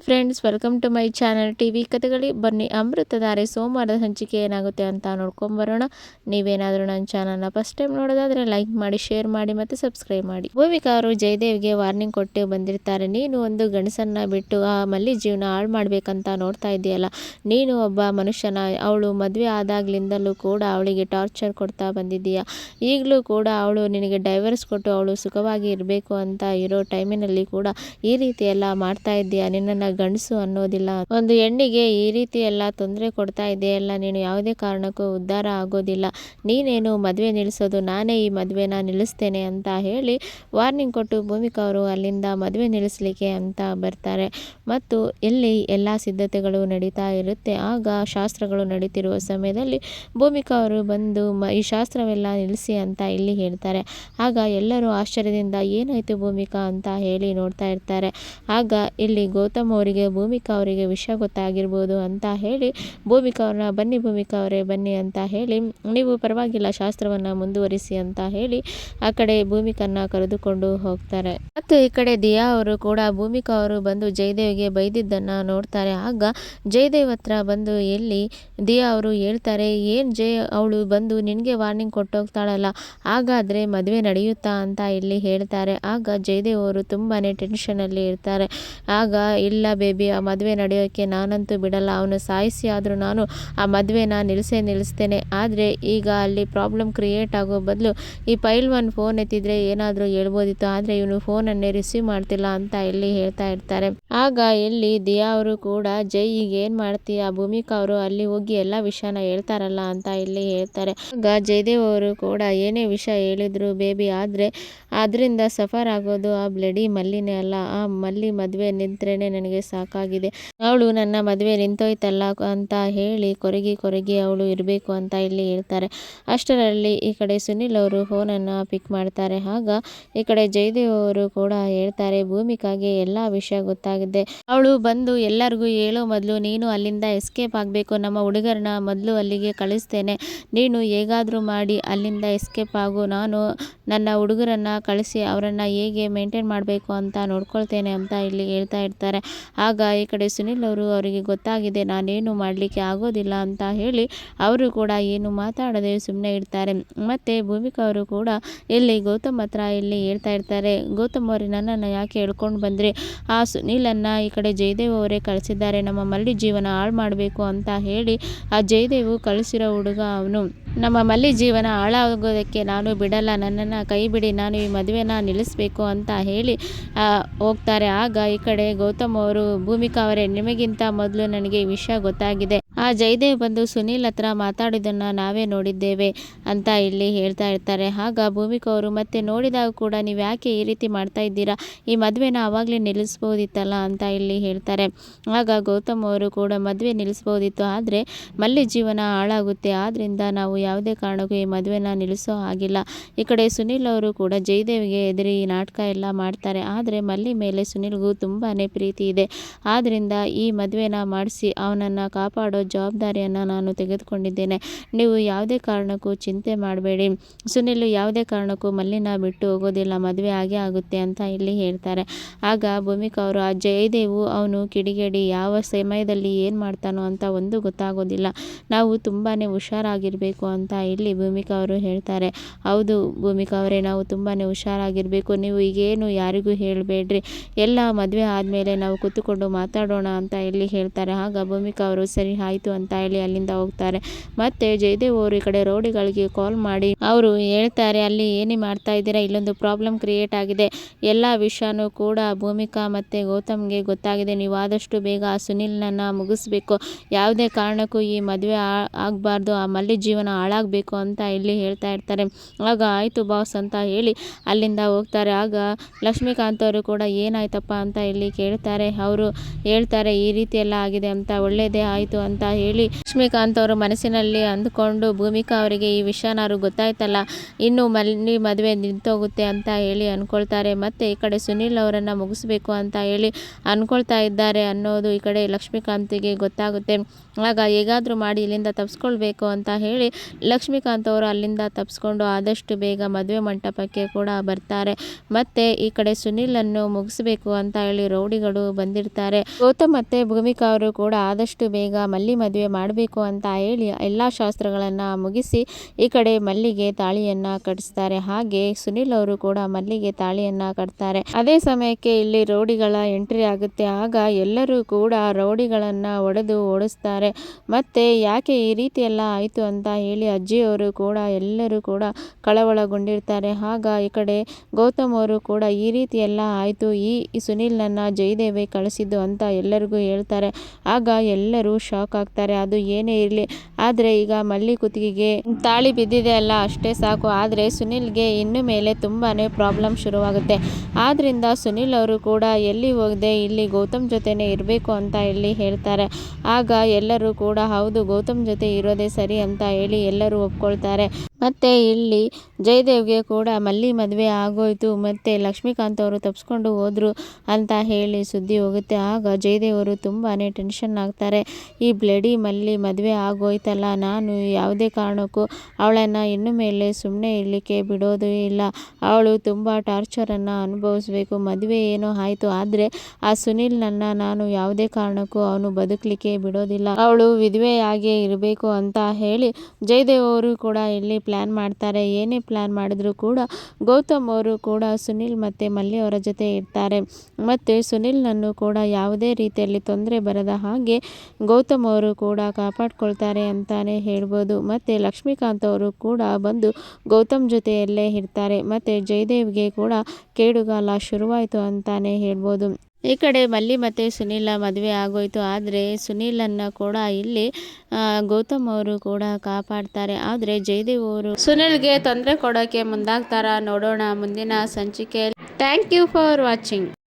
Friends, welcome to my channel TV ಕಥೆಗಳಿ. ಬನ್ನಿ ಅಮೃತಧಾರೆ ಸೋಮವಾರದ ಸಂಚಿಕೆ ಏನಾಗುತ್ತೆ ಅಂತ ನೋಡ್ಕೊಂಬರೋಣ. ನೀವೇನಾದರೂ ನನ್ನ ಚಾನಲ್ನ ಫಸ್ಟ್ ಟೈಮ್ ನೋಡೋದಾದರೆ ಲೈಕ್ ಮಾಡಿ, ಶೇರ್ ಮಾಡಿ ಮತ್ತು ಸಬ್ಸ್ಕ್ರೈಬ್ ಮಾಡಿ. ಭೂಮಿಕಾ ಅವರು ಜಯದೇವ್ಗೆ ವಾರ್ನಿಂಗ್ ಕೊಟ್ಟು ಬಂದಿರ್ತಾರೆ. ನೀನು ಒಂದು ಗಂಡಸನ್ನ ಬಿಟ್ಟು ಆ ಮಲ್ಲಿ ಜೀವನ ಹಾಳು ಮಾಡಬೇಕಂತ ನೋಡ್ತಾ ಇದೆಯಲ್ಲ, ನೀನು ಒಬ್ಬ ಮನುಷ್ಯನ. ಅವಳು ಮದುವೆ ಆದಾಗ್ಲಿಂದಲೂ ಕೂಡ ಅವಳಿಗೆ ಟಾರ್ಚರ್ ಕೊಡ್ತಾ ಬಂದಿದ್ದೀಯಾ. ಈಗಲೂ ಕೂಡ ಅವಳು ನಿನಗೆ ಡೈವರ್ಸ್ ಕೊಟ್ಟು ಅವಳು ಸುಖವಾಗಿ ಇರಬೇಕು ಅಂತ ಇರೋ ಟೈಮಿನಲ್ಲಿ ಕೂಡ ಈ ರೀತಿ ಎಲ್ಲ ಮಾಡ್ತಾ ಇದ್ದೀಯಾ. ನಿನ್ನನ್ನು ಗಂಡಸು ಅನ್ನೋದಿಲ್ಲ. ಒಂದು ಹೆಣ್ಣಿಗೆ ಈ ರೀತಿ ಎಲ್ಲ ತೊಂದರೆ ಕೊಡ್ತಾ ಇದೆಯಲ್ಲ, ನೀನು ಯಾವುದೇ ಕಾರಣಕ್ಕೂ ಉದ್ಧಾರ ಆಗೋದಿಲ್ಲ. ನೀನೇನು ಮದುವೆ ನಿಲ್ಲಿಸೋದು, ನಾನೇ ಈ ಮದುವೆನ ನಿಲ್ಲಿಸ್ತೇನೆ ಅಂತ ಹೇಳಿ ವಾರ್ನಿಂಗ್ ಕೊಟ್ಟು ಭೂಮಿಕಾ ಅವರು ಅಲ್ಲಿಂದ ಮದುವೆ ನಿಲ್ಲಿಸಲಿಕ್ಕೆ ಅಂತ ಬರ್ತಾರೆ. ಮತ್ತು ಇಲ್ಲಿ ಎಲ್ಲ ಸಿದ್ಧತೆಗಳು ನಡೀತಾ ಇರುತ್ತೆ. ಆಗ ಶಾಸ್ತ್ರಗಳು ನಡೀತಿರುವ ಸಮಯದಲ್ಲಿ ಭೂಮಿಕಾ ಅವರು ಬಂದು ಈ ಶಾಸ್ತ್ರವೆಲ್ಲ ನಿಲ್ಲಿಸಿ ಅಂತ ಇಲ್ಲಿ ಹೇಳ್ತಾರೆ. ಆಗ ಎಲ್ಲರೂ ಆಶ್ಚರ್ಯದಿಂದ ಏನಾಯಿತು ಭೂಮಿಕಾ ಅಂತ ಹೇಳಿ ನೋಡ್ತಾ ಇರ್ತಾರೆ. ಆಗ ಇಲ್ಲಿ ಗೌತಮ್ ಅವರಿಗೆ ಭೂಮಿಕಾ ಅವರಿಗೆ ವಿಷಯ ಗೊತ್ತಾಗಿರ್ಬೋದು ಅಂತ ಹೇಳಿ ಭೂಮಿಕಾ ಅವ್ರನ್ನ ಬನ್ನಿ ಭೂಮಿಕಾ ಅವರೇ ಬನ್ನಿ ಅಂತ ಹೇಳಿ, ನೀವು ಪರವಾಗಿಲ್ಲ ಶಾಸ್ತ್ರವನ್ನು ಮುಂದುವರಿಸಿ ಅಂತ ಹೇಳಿ ಆ ಕಡೆ ಭೂಮಿಕನ್ನ ಕರೆದುಕೊಂಡು ಹೋಗ್ತಾರೆ. ಮತ್ತು ಈ ಕಡೆ ದಿಯಾ ಅವರು ಕೂಡ ಭೂಮಿಕಾ ಅವರು ಬಂದು ಜಯದೇವ್ಗೆ ಬೈದಿದ್ದನ್ನು ನೋಡ್ತಾರೆ. ಆಗ ಜಯದೇವ್ ಹತ್ರ ಬಂದು ಎಲ್ಲಿ ದಿಯಾ ಅವರು ಹೇಳ್ತಾರೆ, ಏನು ಜಯ್ ಅವಳು ಬಂದು ನಿನಗೆ ವಾರ್ನಿಂಗ್ ಕೊಟ್ಟೋಗ್ತಾಳಲ್ಲ, ಹಾಗಾದರೆ ಮದುವೆ ನಡೆಯುತ್ತಾ ಅಂತ ಇಲ್ಲಿ ಹೇಳ್ತಾರೆ. ಆಗ ಜಯದೇವ್ ಅವರು ತುಂಬಾ ಟೆನ್ಷನಲ್ಲಿ ಇರ್ತಾರೆ. ಆಗ ಇಲ್ಲ ಬೇಬಿ, ಆ ಮದುವೆ ನಡೆಯೋಕ್ಕೆ ನಾನಂತೂ ಬಿಡಲ್ಲ. ಅವನು ಸಾಯಿಸಿ ಆದರೂ ನಾನು ಆ ಮದುವೆನ ನಿಲ್ಲಿಸ್ತೇನೆ. ಆದರೆ ಈಗ ಅಲ್ಲಿ ಪ್ರಾಬ್ಲಮ್ ಕ್ರಿಯೇಟ್ ಆಗೋ ಬದಲು ಈ ಪೈಲ್ವಾನ್ ಫೋನ್ ಎತ್ತಿದ್ರೆ ಏನಾದರೂ ಹೇಳ್ಬೋದಿತ್ತು, ಆದರೆ ಇವನು ಫೋನನ್ನೇ ರಿಸೀವ್ ಮಾಡ್ತಿಲ್ಲ ಅಂತ ಇಲ್ಲಿ ಹೇಳ್ತಾ ಇರ್ತಾರೆ. ಆಗ ಇಲ್ಲಿ ದಿಯಾ ಅವರು ಕೂಡ ಜೈ ಈಗ ಏನು ಮಾಡ್ತೀಯ, ಭೂಮಿಕಾ ಅವರು ಅಲ್ಲಿ ಹೋಗಿ ಎಲ್ಲ ವಿಷಯನ ಹೇಳ್ತಾರಲ್ಲ ಅಂತ ಇಲ್ಲಿ ಹೇಳ್ತಾರೆ. ಆಗ ಜಯದೇವ್ ಅವರು ಕೂಡ ಏನೇ ವಿಷಯ ಹೇಳಿದ್ರು ಬೇಬಿ, ಆದರೆ ಅದರಿಂದ ಸಫರ್ ಆಗೋದು ಆ ಬ್ಲಡಿ ಮಲ್ಲಿನೇ ಅಲ್ಲ, ಆ ಮಲ್ಲಿ ಮದುವೆ ನಿಂತ್ರೇನೆ ನನಗೆ ಸಾಕಾಗಿದೆ. ಅವಳು ನನ್ನ ಮದುವೆ ನಿಂತೋಯ್ತಲ್ಲ ಅಂತ ಹೇಳಿ ಕೊರಗಿ ಅವಳು ಇರಬೇಕು ಅಂತ ಇಲ್ಲಿ ಹೇಳ್ತಾರೆ. ಅಷ್ಟರಲ್ಲಿ ಈ ಕಡೆ ಸುನಿಲ್ ಅವರು ಫೋನನ್ನು ಪಿಕ್ ಮಾಡ್ತಾರೆ. ಆಗ ಈ ಕಡೆ ಜಯದೇವ್ ಅವರು ಕೂಡ ಹೇಳ್ತಾರೆ, ಭೂಮಿಕಾಗೆ ಎಲ್ಲ ವಿಷಯ ಗೊತ್ತಾಗಿದೆ. ಅವಳು ಬಂದು ಎಲ್ಲರಿಗೂ ಹೇಳೋ ಮೊದಲು ನೀನು ಅಲ್ಲಿಂದ ಎಸ್ಕೇಪ್ ಆಗಬೇಕು. ನಮ್ಮ ಹುಡುಗರನ್ನ ಮೊದಲು ಅಲ್ಲಿಗೆ ಕಳಿಸ್ತೇನೆ, ನೀನು ಹೇಗಾದರೂ ಮಾಡಿ ಅಲ್ಲಿಂದ ಎಸ್ಕೇಪ್ ಆಗು. ನಾನು ನನ್ನ ಹುಡುಗರನ್ನ ಕಳಿಸಿ ಅವರನ್ನು ಹೇಗೆ ಮೇಂಟೈನ್ ಮಾಡಬೇಕು ಅಂತ ನೋಡ್ಕೊಳ್ತೇನೆ ಅಂತ ಇಲ್ಲಿ ಹೇಳ್ತಾ ಇರ್ತಾರೆ. ಆಗ ಈ ಕಡೆ ಸುನಿಲ್ ಅವರು ಅವರಿಗೆ ಗೊತ್ತಾಗಿದೆ ನಾನೇನು ಮಾಡಲಿಕ್ಕೆ ಆಗೋದಿಲ್ಲ ಅಂತ ಹೇಳಿ ಅವರು ಕೂಡ ಏನು ಮಾತಾಡದೆ ಸುಮ್ಮನೆ ಇರ್ತಾರೆ. ಮತ್ತು ಭೂಮಿಕಾ ಅವರು ಕೂಡ ಇಲ್ಲಿ ಗೌತಮ್ ಹತ್ರ ಇಲ್ಲಿ ಹೇಳ್ತಾ ಇರ್ತಾರೆ, ಗೌತಮ್ ಅವರೇ ನನ್ನನ್ನು ಯಾಕೆ ಹೇಳ್ಕೊಂಡು ಬಂದ್ರಿ, ಆ ಸುನೀಲನ್ನು ಈ ಕಡೆ ಜಯದೇವ್ ಅವರೇ ಕಳಿಸಿದ್ದಾರೆ ನಮ್ಮ ಮಲ್ಲಿ ಜೀವನ ಹಾಳು ಮಾಡಬೇಕು ಅಂತ ಹೇಳಿ. ಆ ಜಯದೇವ್ ಕಳಿಸಿರೋ ಹುಡುಗ ಅವನು. ನಮ್ಮ ಮಲ್ಲಿ ಜೀವನ ಹಾಳಾಗೋದಕ್ಕೆ ನಾನು ಬಿಡಲ್ಲ, ನನ್ನನ್ನು ಕೈ ಬಿಡಿ, ನಾನು ಈ ಮದುವೆನ ನಿಲ್ಲಿಸಬೇಕು ಅಂತ ಹೇಳಿ ಹೋಗ್ತಾರೆ. ಆಗ ಈ ಕಡೆ ಗೌತಮ್ ಅವರು, ಭೂಮಿಕಾ ಅವರೇ ನಿಮಗಿಂತ ಮೊದಲು ನನಗೆ ಈ ವಿಷಯ ಗೊತ್ತಾಗಿದೆ. ಆ ಜಯದೇವ್ ಬಂದು ಸುನೀಲ್ ಹತ್ರ ಮಾತಾಡಿದ್ದನ್ನು ನಾವೇ ನೋಡಿದ್ದೇವೆ ಅಂತ ಇಲ್ಲಿ ಹೇಳ್ತಾ ಇರ್ತಾರೆ. ಆಗ ಭೂಮಿಕಾ ಅವರು ಮತ್ತೆ ನೋಡಿದಾಗ ಕೂಡ ನೀವು ಯಾಕೆ ಈ ರೀತಿ ಮಾಡ್ತಾ ಇದ್ದೀರಾ, ಈ ಮದುವೆನ ಆವಾಗಲೇ ನಿಲ್ಲಿಸ್ಬೋದಿತ್ತಲ್ಲ ಅಂತ ಇಲ್ಲಿ ಹೇಳ್ತಾರೆ. ಆಗ ಗೌತಮ್ ಅವರು ಕೂಡ ಮದುವೆ ನಿಲ್ಲಿಸ್ಬೋದಿತ್ತು, ಆದರೆ ಮಲ್ಲಿ ಜೀವನ ಹಾಳಾಗುತ್ತೆ, ಆದ್ದರಿಂದ ನಾವು ಯಾವುದೇ ಕಾರಣಕ್ಕೂ ಈ ಮದುವೆನ ನಿಲ್ಲಿಸೋ ಆಗಿಲ್ಲ. ಈ ಕಡೆ ಸುನೀಲ್ ಅವರು ಕೂಡ ಜಯದೇವ್ಗೆ ಎದುರಿ ಈ ನಾಟಕ ಎಲ್ಲ ಮಾಡ್ತಾರೆ. ಆದರೆ ಮಲ್ಲಿ ಮೇಲೆ ಸುನೀಲ್ಗೂ ತುಂಬಾ ಪ್ರೀತಿ ಇದೆ, ಆದ್ದರಿಂದ ಈ ಮದುವೆನ ಮಾಡಿಸಿ ಅವನನ್ನು ಕಾಪಾಡೋ ಜವಾಬ್ದಾರಿಯನ್ನು ನಾನು ತೆಗೆದುಕೊಂಡಿದ್ದೇನೆ. ನೀವು ಯಾವುದೇ ಕಾರಣಕ್ಕೂ ಚಿಂತೆ ಮಾಡಬೇಡಿ, ಸುನಿಲ್ ಯಾವುದೇ ಕಾರಣಕ್ಕೂ ಮಲ್ಲಿನ ಬಿಟ್ಟು ಹೋಗೋದಿಲ್ಲ, ಮದುವೆ ಆಗೇ ಆಗುತ್ತೆ ಅಂತ ಇಲ್ಲಿ ಹೇಳ್ತಾರೆ. ಆಗ ಭೂಮಿಕಾ ಅವರು, ಆ ಜಯದೇವು ಅವನು ಕಿಡಿಗೇಡಿ, ಯಾವ ಸಮಯದಲ್ಲಿ ಏನು ಮಾಡ್ತಾನೋ ಅಂತ ಒಂದು ಗೊತ್ತಾಗೋದಿಲ್ಲ, ನಾವು ತುಂಬಾ ಹುಷಾರಾಗಿರಬೇಕು ಅಂತ ಇಲ್ಲಿ ಭೂಮಿಕಾ ಅವರು ಹೇಳ್ತಾರೆ. ಹೌದು ಭೂಮಿಕಾ ಅವರೇ, ನಾವು ತುಂಬಾ ಹುಷಾರಾಗಿರಬೇಕು, ನೀವು ಈಗೇನು ಯಾರಿಗೂ ಹೇಳಬೇಡ್ರಿ, ಎಲ್ಲ ಮದುವೆ ಆದಮೇಲೆ ನಾವು ಕೂತ್ಕೊಂಡು ಮಾತಾಡೋಣ ಅಂತ ಇಲ್ಲಿ ಹೇಳ್ತಾರೆ. ಆಗ ಭೂಮಿಕಾ ಅವರು ಸರಿ ಆಯಿತು ಅಂತ ಹೇಳಿ ಅಲ್ಲಿಂದ ಹೋಗ್ತಾರೆ. ಮತ್ತು ಜಯದೇವ್ ಅವರು ಈ ಕಡೆ ರೌಡಿಗಳಿಗೆ ಕಾಲ್ ಮಾಡಿ ಅವರು ಹೇಳ್ತಾರೆ, ಅಲ್ಲಿ ಏನೇ ಮಾಡ್ತಾ ಇದ್ದೀರಾ, ಇಲ್ಲೊಂದು ಪ್ರಾಬ್ಲಮ್ ಕ್ರಿಯೇಟ್ ಆಗಿದೆ, ಎಲ್ಲ ವಿಷಯನೂ ಕೂಡ ಭೂಮಿಕಾ ಮತ್ತು ಗೌತಮ್ಗೆ ಗೊತ್ತಾಗಿದೆ, ನೀವು ಆದಷ್ಟು ಬೇಗ ಆ ಸುನಿಲ್ನನ್ನು ಮುಗಿಸ್ಬೇಕು, ಯಾವುದೇ ಕಾರಣಕ್ಕೂ ಈ ಮದುವೆ ಆಗಬಾರ್ದು, ಆ ಮಲ್ಲಿ ಜೀವನ ಹಾಳಾಗಬೇಕು ಅಂತ ಇಲ್ಲಿ ಹೇಳ್ತಾ ಇರ್ತಾರೆ. ಆಗ ಆಯಿತು ಬಾಸ್ ಅಂತ ಹೇಳಿ ಅಲ್ಲಿಂದ ಹೋಗ್ತಾರೆ. ಆಗ ಲಕ್ಷ್ಮೀಕಾಂತ್ ಅವರು ಕೂಡ ಏನಾಯ್ತಪ್ಪ ಅಂತ ಇಲ್ಲಿ ಕೇಳ್ತಾರೆ. ಅವರು ಹೇಳ್ತಾರೆ, ಈ ರೀತಿ ಎಲ್ಲ ಆಗಿದೆ ಅಂತ, ಒಳ್ಳೆಯದೇ ಆಯಿತು ಅಂತ ಅಂತ ಹೇಳಿ ಲಕ್ಷ್ಮೀಕಾಂತ್ ಅವರು ಮನಸ್ಸಿನಲ್ಲಿ ಅಂದುಕೊಂಡು ಭೂಮಿಕಾ ಅವರಿಗೆ ಈ ವಿಷಯನಾರು ಗೊತ್ತಾಯ್ತಲ್ಲ, ಇನ್ನು ಮದುವೆ ನಿಂತೋಗುತ್ತೆ ಅಂತ ಹೇಳಿ ಅನ್ಕೊಳ್ತಾರೆ. ಮತ್ತೆ ಈ ಕಡೆ ಸುನಿಲ್ ಅವರನ್ನು ಮುಗಿಸ್ಬೇಕು ಅಂತ ಹೇಳಿ ಅನ್ಕೊಳ್ತಾ ಇದ್ದಾರೆ ಅನ್ನೋದು ಈ ಕಡೆ ಲಕ್ಷ್ಮೀಕಾಂತಿಗೆ ಗೊತ್ತಾಗುತ್ತೆ. ಆಗ ಹೇಗಾದರೂ ಮಾಡಿ ಇಲ್ಲಿಂದ ತಪ್ಪಿಸ್ಕೊಳ್ಬೇಕು ಅಂತ ಹೇಳಿ ಲಕ್ಷ್ಮೀಕಾಂತ್ ಅವರು ಅಲ್ಲಿಂದ ತಪ್ಪಿಸ್ಕೊಂಡು ಆದಷ್ಟು ಬೇಗ ಮದುವೆ ಮಂಟಪಕ್ಕೆ ಕೂಡ ಬರ್ತಾರೆ. ಮತ್ತೆ ಈ ಕಡೆ ಸುನಿಲನ್ನು ಮುಗಿಸ್ಬೇಕು ಅಂತ ಹೇಳಿ ರೌಡಿಗಳು ಬಂದಿರ್ತಾರೆ. ಗೌತಮ್ ಮತ್ತೆ ಭೂಮಿಕಾ ಅವರು ಕೂಡ ಆದಷ್ಟು ಬೇಗ ಮದುವೆ ಮಾಡಬೇಕು ಅಂತ ಹೇಳಿ ಎಲ್ಲ ಶಾಸ್ತ್ರಗಳನ್ನು ಮುಗಿಸಿ ಈ ಕಡೆ ಮಲ್ಲಿಗೆ ತಾಳಿಯನ್ನ ಕಟ್ಟಿಸ್ತಾರೆ. ಹಾಗೆ ಸುನಿಲ್ ಅವರು ಕೂಡ ಮಲ್ಲಿಗೆ ತಾಳಿಯನ್ನ ಕಟ್ತಾರೆ. ಅದೇ ಸಮಯಕ್ಕೆ ಇಲ್ಲಿ ರೌಡಿಗಳ ಎಂಟ್ರಿ ಆಗುತ್ತೆ. ಆಗ ಎಲ್ಲರೂ ಕೂಡ ರೌಡಿಗಳನ್ನ ಹೊಡೆದು ಓಡಿಸ್ತಾರೆ. ಮತ್ತೆ ಯಾಕೆ ಈ ರೀತಿ ಎಲ್ಲ ಆಯಿತು ಅಂತ ಹೇಳಿ ಅಜ್ಜಿಯವರು ಕೂಡ ಎಲ್ಲರೂ ಕೂಡ ಕಳವಳಗೊಂಡಿರ್ತಾರೆ. ಆಗ ಈ ಕಡೆ ಗೌತಮ್ ಅವರು ಕೂಡ ಈ ರೀತಿ ಎಲ್ಲ ಆಯಿತು, ಈ ಸುನಿಲ್ನನ್ನ ಜಯದೇವಿ ಕಳಿಸಿದ್ದು ಅಂತ ಎಲ್ಲರಿಗೂ ಹೇಳ್ತಾರೆ. ಆಗ ಎಲ್ಲರೂ ಶಾಕ್ ಆಗ್ತಾರೆ. ಅದು ಏನೇ ಇರಲಿ, ಆದರೆ ಈಗ ಮಲ್ಲಿ ಕುತ್ತಿಗೆಗೆ ತಾಳಿ ಬಿದ್ದಿದೆ ಅಲ್ಲ, ಅಷ್ಟೇ ಸಾಕು. ಆದರೆ ಸುನಿಲ್ಗೆ ಇನ್ನು ಮೇಲೆ ತುಂಬಾನೇ ಪ್ರಾಬ್ಲಮ್ ಶುರುವಾಗುತ್ತೆ. ಆದ್ರಿಂದ ಸುನಿಲ್ ಅವರು ಕೂಡ ಎಲ್ಲಿ ಹೋಗದೆ ಇಲ್ಲಿ ಗೌತಮ್ ಜೊತೆನೇ ಇರಬೇಕು ಅಂತ ಇಲ್ಲಿ ಹೇಳ್ತಾರೆ. ಆಗ ಎಲ್ಲರೂ ಕೂಡ ಹೌದು, ಗೌತಮ್ ಜೊತೆ ಇರೋದೇ ಸರಿ ಅಂತ ಹೇಳಿ ಎಲ್ಲರೂ ಒಪ್ಕೊಳ್ತಾರೆ. ಮತ್ತೆ ಇಲ್ಲಿ ಜಯದೇವ್ಗೆ ಕೂಡ ಮದುವೆ ಆಗೋಯ್ತು, ಮತ್ತೆ ಲಕ್ಷ್ಮೀಕಾಂತ್ ಅವರು ತಪ್ಪಿಸ್ಕೊಂಡು ಹೋದ್ರು ಅಂತ ಹೇಳಿ ಸುದ್ದಿ ಹೋಗುತ್ತೆ. ಆಗ ಜಯದೇವ್ ಅವರು ತುಂಬಾನೇ ಟೆನ್ಷನ್ ಆಗ್ತಾರೆ. ಈ ಬ್ಲಡಿ ಮದುವೆ ಆಗೋಯ್ತಲ್ಲ, ನಾನು ಯಾವುದೇ ಕಾರಣಕ್ಕೂ ಅವಳನ್ನು ಇನ್ನು ಮೇಲೆ ಸುಮ್ಮನೆ ಇರಲಿಕ್ಕೆ ಬಿಡೋದು ಇಲ್ಲ. ಅವಳು ತುಂಬ ಟಾರ್ಚರನ್ನು ಅನುಭವಿಸ್ಬೇಕು. ಮದುವೆ ಏನೋ ಆಯಿತು, ಆದರೆ ಆ ಸುನಿಲ್ನನ್ನ ನಾನು ಯಾವುದೇ ಕಾರಣಕ್ಕೂ ಅವನು ಬದುಕಲಿಕ್ಕೆ ಬಿಡೋದಿಲ್ಲ. ಅವಳು ವಿಧವೆಯಾಗೇ ಇರಬೇಕು ಅಂತ ಹೇಳಿ ಜಯದೇವ್ ಅವರು ಕೂಡ ಇಲ್ಲಿ ಪ್ಲಾನ್ ಮಾಡ್ತಾರೆ. ಏನೇ ಪ್ಲಾನ್ ಮಾಡಿದ್ರು ಕೂಡ ಗೌತಮ್ ಅವರು ಕೂಡ ಸುನಿಲ್ ಮತ್ತು ಮಲ್ಲಿ ಅವರ ಜೊತೆ ಇರ್ತಾರೆ. ಮತ್ತು ಸುನಿಲ್ನನ್ನು ಕೂಡ ಯಾವುದೇ ರೀತಿಯಲ್ಲಿ ತೊಂದರೆ ಬರದ ಹಾಗೆ ಗೌತಮ್ ಅವರು ಕೂಡ ಕಾಪಾಡ್ಕೊಳ್ತಾರೆ ಅಂತಾನೆ ಹೇಳ್ಬೋದು. ಮತ್ತು ಲಕ್ಷ್ಮೀಕಾಂತ್ ಅವರು ಕೂಡ ಬಂದು ಗೌತಮ್ ಜೊತೆಯಲ್ಲೇ ಇರ್ತಾರೆ. ಮತ್ತು ಜಯದೇವ್ಗೆ ಕೂಡ ಕೇಡುಗಾಲ ಶುರುವಾಯಿತು ಅಂತಾನೆ ಹೇಳ್ಬೋದು. ಈ ಕಡೆ ಮಲ್ಲಿ ಮತ್ತು ಸುನಿಲ ಮದುವೆ ಆಗೋಯ್ತು, ಆದರೆ ಸುನಿಲನ್ನು ಕೂಡ ಇಲ್ಲಿ ಗೌತಮ್ ಅವರು ಕೂಡ ಕಾಪಾಡ್ತಾರೆ. ಆದರೆ ಜಯದೇವ್ ಅವರು ಸುನಿಲ್ಗೆ ತೊಂದರೆ ಕೊಡೋಕ್ಕೆ ಮುಂದಾಗ್ತಾರ, ನೋಡೋಣ ಮುಂದಿನ ಸಂಚಿಕೆಯಲ್ಲಿ. Thank you for watching.